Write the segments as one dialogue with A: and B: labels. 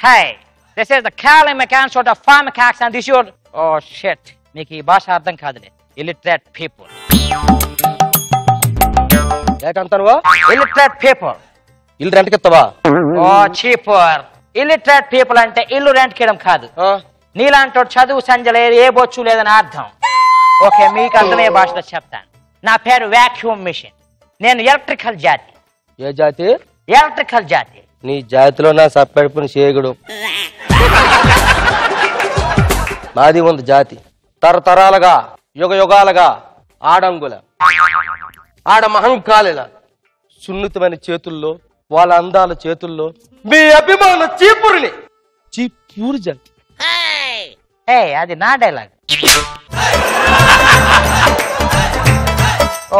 A: Hey, this is the Cali McCann sort of farm macaques and this your... Oh shit. మీకు ఈ భాష అర్థం కాదులే. Illiterate people.
B: ఏంటంటావా?
A: Illiterate people.
B: ఇల్లు రెంట్కి ఇస్తావా?
A: Oh cheaper. Illiterate people అంటే ఇల్లు రెంట్కి ఇవ్వడం కాదు. నీలాంటి చదువు సంజలే ఏ బొచ్చు లేదని అర్థం. ఓకే, మీకు అర్థమయ్యే భాషలో చెప్తాను. నా పేరు వాక్యూమ్ మిషన్. నేను ఎలక్ట్రికల్ జాతి.
B: ఏ జాతి?
A: ఎలక్ట్రికల్ జాతి.
B: నీ జాతిలో నా సప్పెడుపుని చేయగుడు. మాది ఉంది జాతి. తరతరాలుగా యుగ యుగాలుగా ఆడంగుల ఆడ మహంకాళిల సున్నితమైన చేతుల్లో వాళ్ళ అందాల చేతుల్లో మీ అభిమాన చీపురుని చీపూరు జాతి.
A: అది నా డైలాగ్.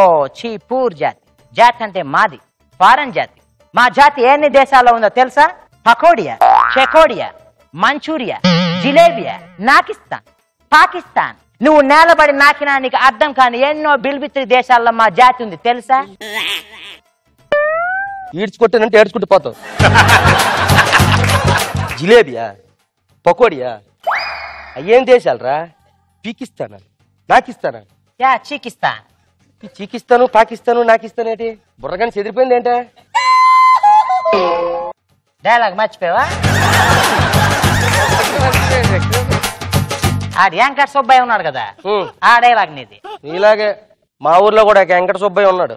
A: ఓ చీపూర్ జాతి. జాతి అంటే మాది ఫారెన్ జాతి. మా జాతి ఎన్ని దేశాల్లో ఉందో తెలుసా? పకోడియా, చెకోడియా, మంచూరియా, జిలేబియా, నాకిస్తాన్, పాకిస్తాన్. నువ్వు నేలబడి నాకినా నీకు అర్థం కాని ఎన్నో బిల్బిత్రి దేశాల్లో మా జాతి ఉంది తెలుసా?
B: ఈడ్చుకొట్టానంటే ఏడ్చుకుంటూ పోతావు. జిలేబియా, పకోడియా ఏం దేశాలరా? పీకిస్తానా, నాకిస్తానా?
A: చీకిస్తాన్.
B: చీకిస్తాను, పాకిస్తాను, నాకిస్తాను ఏంటి? బుర్రగాని చెదిరిపోయింది ఏంట?
A: డైలాగ్ మర్చిపోయావా? ఆడు వెంకట సుబ్బయ్య ఉన్నాడు కదా, ఆ డైలాగ్ నీది.
B: నీలాగే మా ఊర్లో కూడా వెంకట సుబ్బయ్య ఉన్నాడు.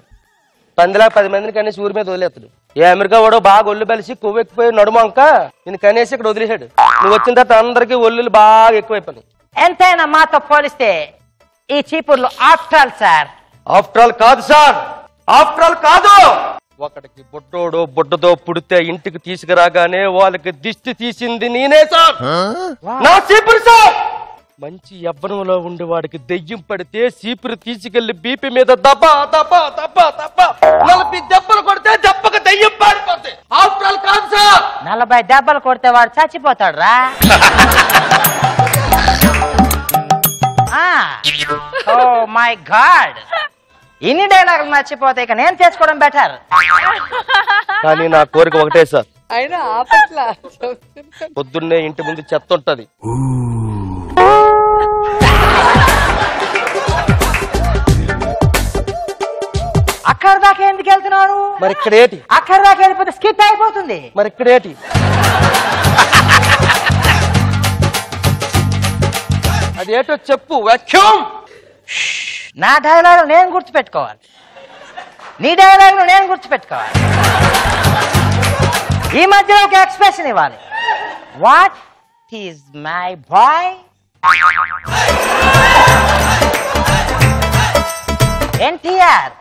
B: పందిలా 10 మందిని కనేసి ఊరి మీద వదిలేస్తాడు. ఏ అమెరికా వాడు బాగా ఒళ్ళు బలిసి కొవ్వెక్కిపోయి నడుమంక నేను కనేసి ఇక్కడ వదిలేశాడు. నువ్వు వచ్చిన తర్వాత అందరికి ఒళ్ళు బాగా ఎక్కువైపోయినాయి.
A: ఎంతైనా మాతో పోలిస్తే ఈ చీపుర్లు after all sir.
B: After all కాదు సార్, ఆఫ్టర్ ఆల్ కాదు. ఒకటికి బుడ్డోడు బుడ్డతో పుడితే ఇంటికి తీసుకురాగానే వాళ్ళకి దిష్టి తీసింది నేనే సార్. నా చీపురు సార్. మంచి యవ్వనంలో ఉండి వాడికి దెయ్యం పడితే చీపురు తీసుకెళ్లి బీపీ మీద దబ్బా దబ్బా దబ్బా దబ్బా 40 దెబ్బలు కొడితే దెబ్బకు దెయ్యం పారిపోతే ఆఫ్టర్ ఆల్ కాదు సార్.
A: 40 దెబ్బలు కొడితే వాడు చచ్చిపోతాడు రా. ఓ మై గాడ్, ఇన్ని డైలాగులు మర్చిపోతే ఇక నేను చేసుకోవడం బెటర్.
B: కానీ నా కోరిక ఒకటే సార్.
C: అయినా ఆపట్లా.
B: పొద్దున్నే ఇంటి ముందు చెత్త ఉంటది.
A: అక్కడ దాకా ఎందుకు వెళ్తున్నాడు?
B: మరి ఇక్కడ ఏంటి?
A: అక్కడ దాకా వెళ్ళిపోతే స్కిప్ అయిపోతుంది.
B: మరి ఇక్కడ ఏంటి? అది ఏటో చెప్పు. వాక్యూమ్.
A: నా డైలాగ్ నేను గుర్తుపెట్టుకోవాలి, నీ డైలాగ్ నేను గుర్తుపెట్టుకోవాలి. ఈ మధ్యలో ఒక ఎక్స్ప్రెషన్ ఇవ్వాలి. What is my boy? NTR.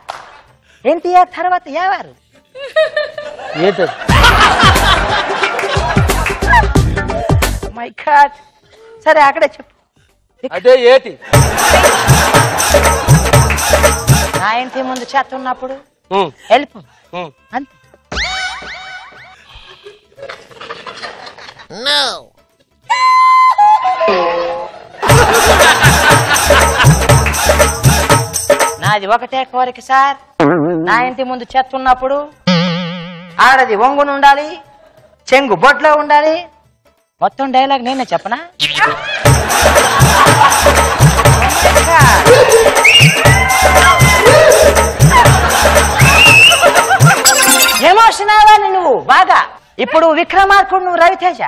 A: NTR తర్వాత ఎవరు? My God. సరే అక్కడే చెప్పు.
B: అదే ఏటి?
A: నా ఇంటి ముందు చెత్త ఉన్నప్పుడు వెళ్ళిపో అంతే. నాది ఒకటే కోరిక సార్. నా ఇంటి ముందు చెత్త ఉన్నప్పుడు ఆడది వంగును ఉండాలి, చెంగు బొడ్లో ఉండాలి. మొత్తం డైలాగ్ నేనే చెప్పనా? ఎమోషనల్ అని నువ్వు బాగా. ఇప్పుడు విక్రమార్కుడు, నువ్వు రవితేజ.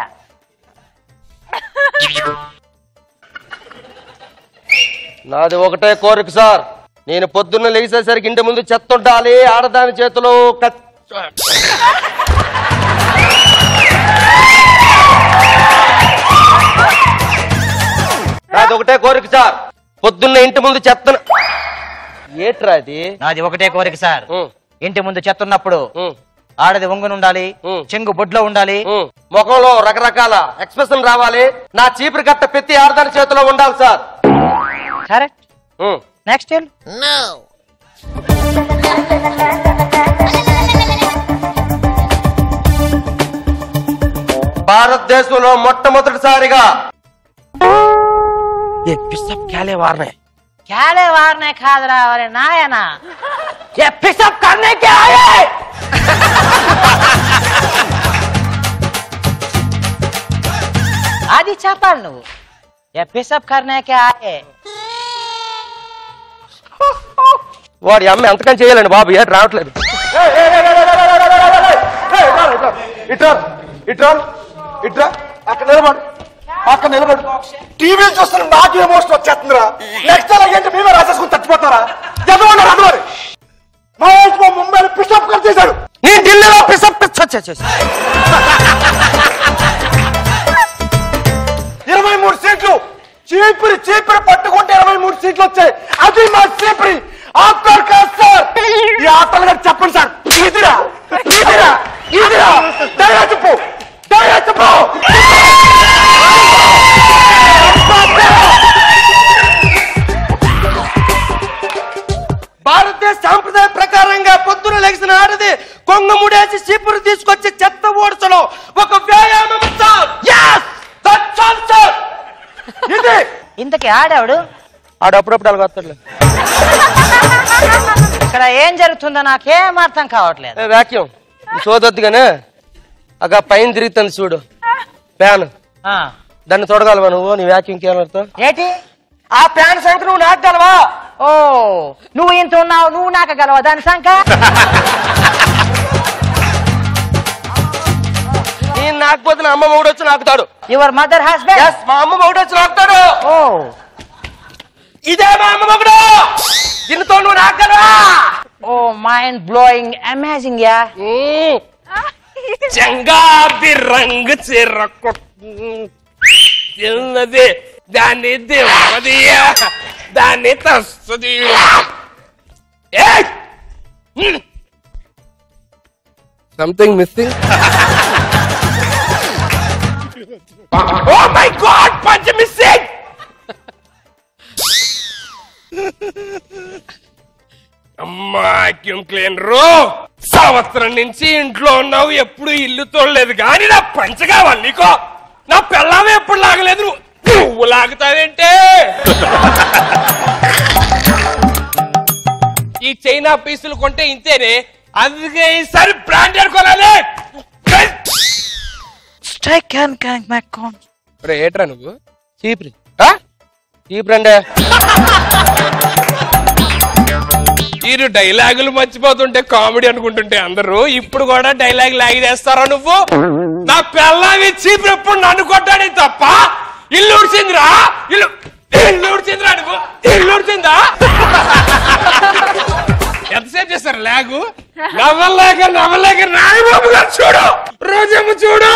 B: నాది ఒకటే కోరిక సార్. నేను పొద్దున్న లేచేసరికి ఇంటి ముందు చెత్త ఉండాలి, ఆడదాని చేతిలో నాది ఒకటే కోరిక సార్. పొద్దున్న ఇంటి ముందు చెత్త. ఏట్రా అది?
A: నాది ఒకటే కోరిక సార్. ఇంటి ముందు చెత్త ఉన్నప్పుడు ఆడది వంగును ఉండాలి, చెంగు బొడ్లో ఉండాలి,
B: ముఖంలో రకరకాల ఎక్స్ప్రెషన్ రావాలి. నా చీపురు కట్ట పెట్టి ఆడదాని చేతిలో ఉండాలి సార్.
A: కరెక్ట్. నెక్స్ట్
B: భారతదేశంలో మొట్టమొదటిసారిగా క్యాలే
A: వారనే కాదురా నాయనా, పిసప్ కర్నే కే ఆయే. అది చెప్పాలి నువ్వు. ये पिसअप करने के आए.
B: వాడి అమ్మ ఎంతకని చేయాలండి బాబు, ఏడు రావట్లేదు.
C: ఇట్రా ఇట్రా ఇట్రా, అక్కడ నిలబడు, అక్కడ నిలబడు. టీవీ చూస్తున్న నాకు ఎమోషన్ వచ్చేస్తుందిరా. నెక్స్ట్ అలాగేంటి మేమే రాసేసుకుని చచ్చిపోతారా? చదవన్నారు అదవారి మహేష్ బాబు ముంబైలో పిసప్ కర్ చేశాడు,
B: నేను ఢిల్లీలో పిసప్ చేసి
C: 23 సీట్లు. చీపిరి పట్టుకుంటే 23 సీట్లు వచ్చాయి. అది మా చీపిరి ఆఫ్టర్ కాదు సార్. ఈ ఆఫ్టర్ గారు చెప్పండి సార్. ఇదిరా ఇదిరా ఇదిరా, దయా చెప్పు, దయా చెప్పు.
B: భారతదేశ సాంప్రదాయ ప్రకారంగా పొద్దున లెగిసిన ఆడది కొంగ ముడేసి చీపురు తీసుకొచ్చి చెత్త ఓడ్చడం ఒక వ్యాయామం సార్.
C: ఇది
A: ఇంతకీ ఆడాడు
B: ఆడు అప్పుడప్పుడు అలాగ వస్తాడులే.
A: ఇక్కడ ఏం జరుగుతుందో నాకేం అర్థం కావట్లేదు.
B: వ్యాక్యూమ్ సోదొద్దుగానే అగా పైన తిరుగుతుంది చూడు ఫ్యాన్, దాన్ని తొడగలవా నువ్వు? నీ వ్యాక్యూమ్ కేవలం
A: ఏంటి
B: ఆ ఫ్యాన్ సంఖ్య నువ్వు నాటగలవా?
A: ఓ నువ్వు ఇంత ఉన్నావు, నువ్వు నాకగలవా దాని సంఖ్య?
B: నేను నాకపోతే నా అమ్మ మొగుడు వచ్చి నాకుతాడు.
A: Your mother husband?
B: మా అమ్మ మొగుడు వచ్చి నాకుతాడు.
A: ఓ
B: ఇదే మా అమ్మ మొగుడు, దీనితో నువ్వు నాకగలవా?
A: Oh mind blowing, amazing yeah.
B: చంగాబి రంగు చిన్నది, దాన్ని దిమ్మది, దాన్ని తస్తుంది. Something missing. Oh my god, పంచ మిస్సింగ్. అమ్మా క్లీనరు, సంవత్సరం నుంచి ఇంట్లో ఉన్నావు, ఎప్పుడు ఇల్లు తోడలేదు కానీ నా పంచ కావాలి నీకో. నా పిల్లమే ఎప్పుడు లాగలేదు, నువ్వు లాగుతావేంటే? ఈ చైనా పీసులు కొంటే ఇంతేనే, అందుకే ఈసారి బ్రాండెడ్ కొనాలి. ఏట్రా నువ్వు చీప్రి చీప్రండే. మీరు డైలాగులు మర్చిపోతుంటే కామెడీ అనుకుంటుంటే అందరూ ఇప్పుడు కూడా డైలాగ్ లాగిదేస్తారా నువ్వు? నా పిల్లవి చీపురు ఎప్పుడు నన్ను కొట్టాడే తప్ప ఇల్లు ఉడిచిందిరా, ఇల్లు ఉడిచిందిరా, నువ్వు ఇల్లు ఉడిచిందా? ఎంతసేపు చేస్తారు లాగు? నవ్వలేక నాగబాబు గారు చూడు, రోజమ్మ చూడు,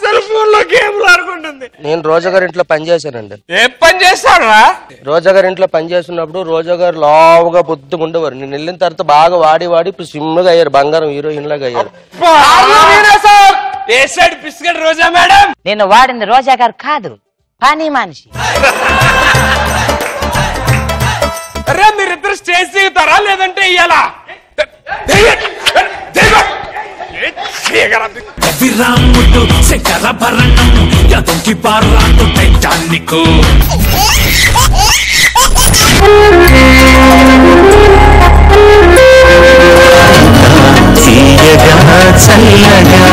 B: సెల్ ఫోన్ లో గేమ్లు ఆడుకుంటుంది. నేను రోజా గారి ఇంట్లో పని చేశానండి. ఏం పని చేస్తారా? రోజా గారి ఇంట్లో పని చేస్తున్నప్పుడు రోజా గారు లావుగా బొద్దుగా ఉండేవారు. నేను వెళ్ళిన తర్వాత బాగా వాడి ఇప్పుడు సిమ్గా అయ్యారు, బంగారం హీరోయిన్ లాగా అయ్యారు. రోజా మేడం
A: నేను వాడింది రోజా గారు కాదు, పని మనిషి.
B: అరే మీరిద్దరు స్టేజ్ దిగుతారా లేదంటే ఇయ్యాలా?
D: విరాముడు శంకర భరణం యదుకి పారాడు టైటానిక్. తీయగా చల్లగా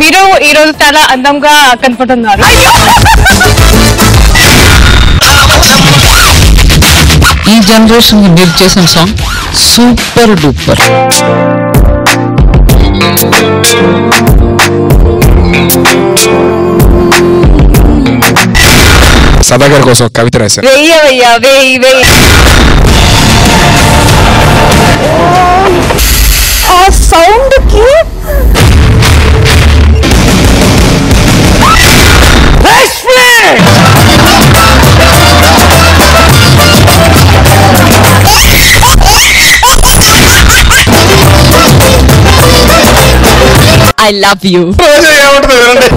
E: మీరు ఈ రోజు చాలా అందంగా కనపడుతున్నారు.
F: ఈ జనరేషన్ కి మీరు చేసిన సాంగ్ సూపర్ డూపర్.
G: సదాగర్ కోసం కవిత రాశారు.
E: వెయ్యవయ్యా వెయ్యి ఆ సౌండ్ కి I love you.
G: ఏమంటుంది వినండి.